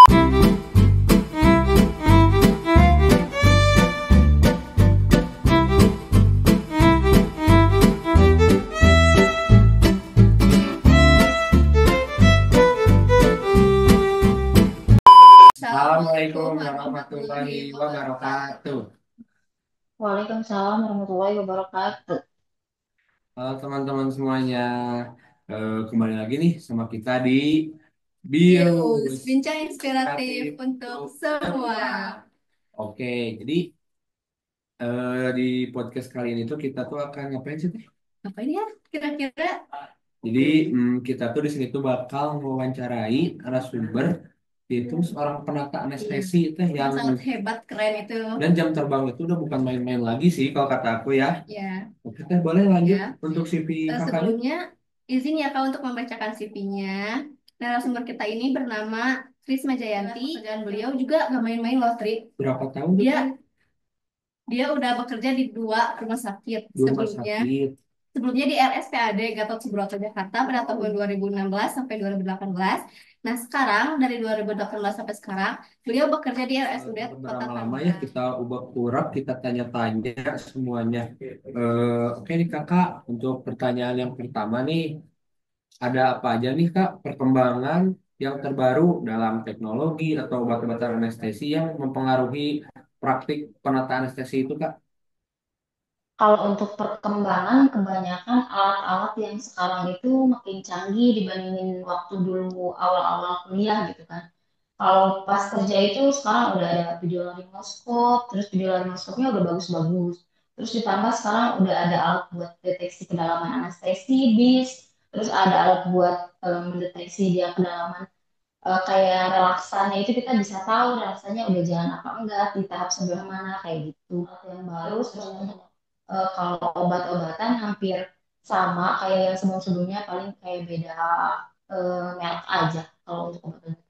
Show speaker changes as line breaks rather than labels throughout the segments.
Assalamualaikum warahmatullahi wabarakatuh.
Waalaikumsalam warahmatullahi wabarakatuh.
Halo teman-teman semuanya. Kembali lagi nih sama kita di Bius, bincang inspiratif untuk semua. Oke, jadi di podcast kali ini tuh kita tuh akan ngapain sih, Teh? Ngapain ya? Kira-kira? Jadi kita tuh di sini tuh bakal mewawancarai narasumber yaitu seorang penata anestesi teh yang sangat hebat, keren itu. Dan jam terbang itu udah bukan main-main lagi sih kalau kata aku ya. Ya. Oke, Teh, boleh lanjut ya. Untuk CV kakaknya? Sebelumnya izin ya Kak untuk membacakan CV-nya. Narasumber kita ini bernama Krisma Jayanti dan beliau juga gak main-main loh, Tri. Berapa tahun dia? Dia udah bekerja di dua rumah sakit dua rumah sebelumnya. Sakit. Sebelumnya di RSPAD Gatot Subroto Jakarta pada tahun 2016 sampai 2018. Nah, sekarang dari 2018 sampai sekarang beliau bekerja di RSUD Kota lama ya kita ubah urap kita tanya-tanya semuanya. Oke nih kakak, untuk pertanyaan yang pertama nih, ada apa aja nih kak perkembangan yang terbaru dalam teknologi atau obat-obatan anestesi yang mempengaruhi praktik penataan anestesi itu kak?
Kalau untuk perkembangan, kebanyakan alat-alat yang sekarang itu makin canggih dibandingin waktu dulu awal-awal kuliah gitu kan. Kalau pas kerja itu sekarang udah ada video laryngoscope, terus video laryngoscope-nya udah bagus-bagus. Terus ditambah sekarang udah ada alat buat deteksi kedalaman anestesi, bis, terus ada alat buat mendeteksi dia kedalaman kayak relaksannya itu kita bisa tahu relaksanya udah jalan apa enggak di tahap sebelah mana kayak gitu. Yang baru terus kalau obat-obatan hampir sama kayak yang sebelum-sebelumnya paling kayak beda merek aja kalau untuk obat-obatan.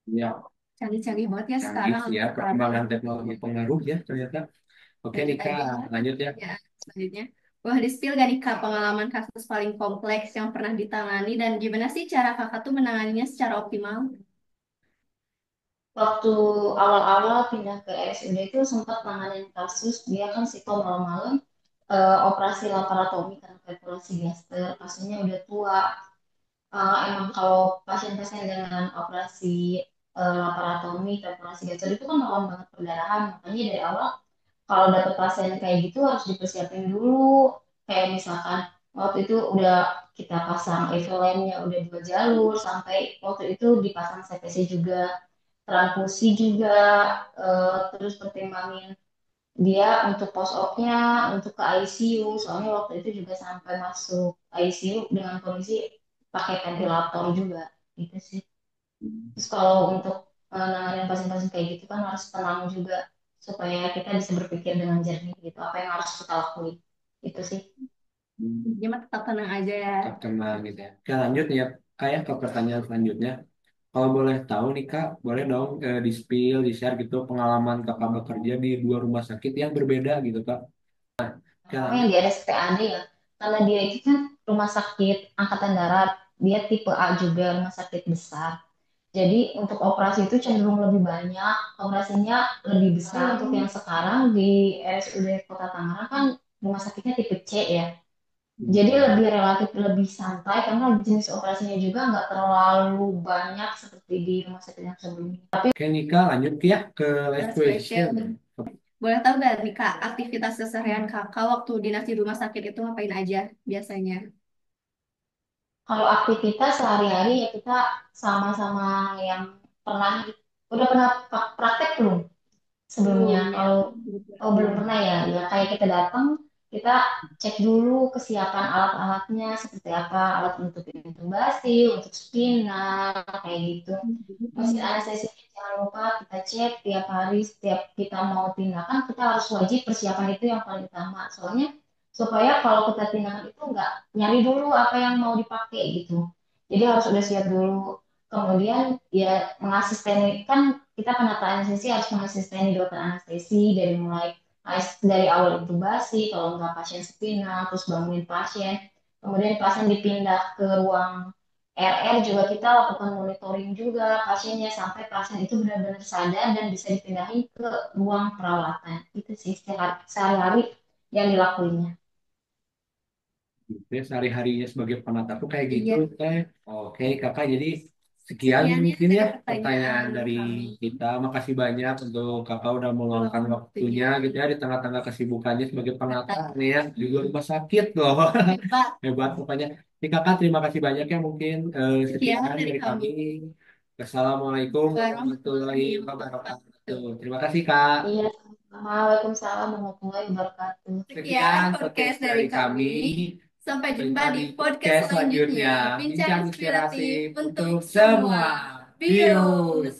Ya, canggih-canggih banget ya sekarang ya perkembangan teknologi pengaruh ya ternyata. Oke nih Kak, lanjut ya. Ya, selanjutnya. Wah, di-spill gak nih Kak pengalaman kasus paling kompleks yang pernah ditangani dan gimana sih cara Kakak tuh menanganinya secara optimal?
Waktu awal-awal pindah ke RSUD itu sempat nanganin kasus dia kan sito malam-malam operasi laparotomi karena perforasi gaster pasiennya udah tua. Emang kalau pasien-pasien dengan operasi laparotomi perforasi gaster itu kan rawan banget perdarahan, makanya dari awal kalau dapet pasien kayak gitu harus dipersiapin dulu. Kayak misalkan waktu itu udah kita pasang evolemnya udah 2 jalur, sampai waktu itu dipasang CPC juga, transfusi juga, terus pertimbangin dia untuk post op-nya, untuk ke ICU, soalnya waktu itu juga sampai masuk ICU dengan kondisi pakai ventilator juga, gitu sih. Terus kalau untuk nanganin pasien-pasien kayak gitu kan harus tenang juga supaya kita bisa berpikir dengan jernih gitu apa yang harus kita lakuin. Itu sih.
Gimana tetap tenang aja ya. Tetap tenang gitu ya. Oke, lanjut ya. Kayak ke pertanyaan selanjutnya. Kalau boleh tahu nih Kak, boleh dong di-spill, di-share gitu pengalaman Kakak bekerja di dua rumah sakit yang berbeda gitu Kak. Oke,
Pertama yang
lanjut.
di RSPAD ya, karena dia itu kan rumah sakit angkatan darat, dia tipe A juga rumah sakit besar. Jadi untuk operasi itu cenderung lebih banyak, operasinya lebih besar. Untuk yang sekarang di RSUD Kota Tangerang kan rumah sakitnya tipe C ya. Jadi lebih relatif lebih santai karena jenis operasinya juga nggak terlalu banyak seperti di rumah sakit yang sebelumnya.
Oke nih Kak, lanjut ya ke last question. Boleh tahu nggak nih Kak, aktivitas keseharian Kakak waktu dinas di rumah sakit itu ngapain aja biasanya?
Kalau aktivitas sehari-hari ya kita sama-sama yang pernah udah pernah praktek belum sebelumnya?
Belum ya.
Kalau oh, belum pernah ya, ya kayak kita datang kita cek dulu kesiapan alat-alatnya seperti apa, alat untuk intubasi, untuk spinal kayak gitu. Mesin anestesi jangan lupa kita cek tiap hari, setiap kita mau tindakan kita harus wajib persiapan itu yang paling utama. Soalnya supaya kalau kita tindakan itu nggak nyari dulu apa yang mau dipakai gitu. Jadi harus udah siap dulu. Kemudian ya mengasisteni kan kita penata anestesi harus mengasisteni dokter anestesi dari mulai dari awal intubasi, kalau nggak pasien spinal, terus bangunin pasien, kemudian pasien dipindah ke ruang RR juga kita lakukan monitoring juga pasiennya sampai pasien itu benar-benar sadar dan bisa dipindahin ke ruang perawatan. Itu sih sehari-hari yang dilakuinnya.
Gitu ya, sehari-harinya sebagai penata tuh kayak gitu
Iya.
teh. Oke kakak, jadi sekian
Sekian ya
mungkin ya
dari
pertanyaan
pertanyaan
dari
kami.
kita. Makasih banyak untuk kakak udah meluangkan waktunya
Waktunya.
gitu ya di tengah-tengah kesibukannya sebagai penata
Kata.
nih ya di luar rumah sakit loh.
Hebat.
Hebat pokoknya. Jadi kakak terima kasih banyak ya, mungkin
Sekian
sekian
dari
dari kami.
kami.
Assalamualaikum warahmatullahi
Warahmatullahi
wabarakatuh.
wabarakatuh.
Terima kasih kak.
Iya, sama. Waalaikumsalam warahmatullahi wabarakatuh.
Sekian
Sekian
podcast
podcast
dari
dari
kami.
kami. Sampai jumpa
Jumpa
di
di
podcast
podcast selanjutnya.
selanjutnya. Bincang
Bincang
inspiratif
inspiratif
untuk
untuk
semua.
semua.
Bius.
Bius.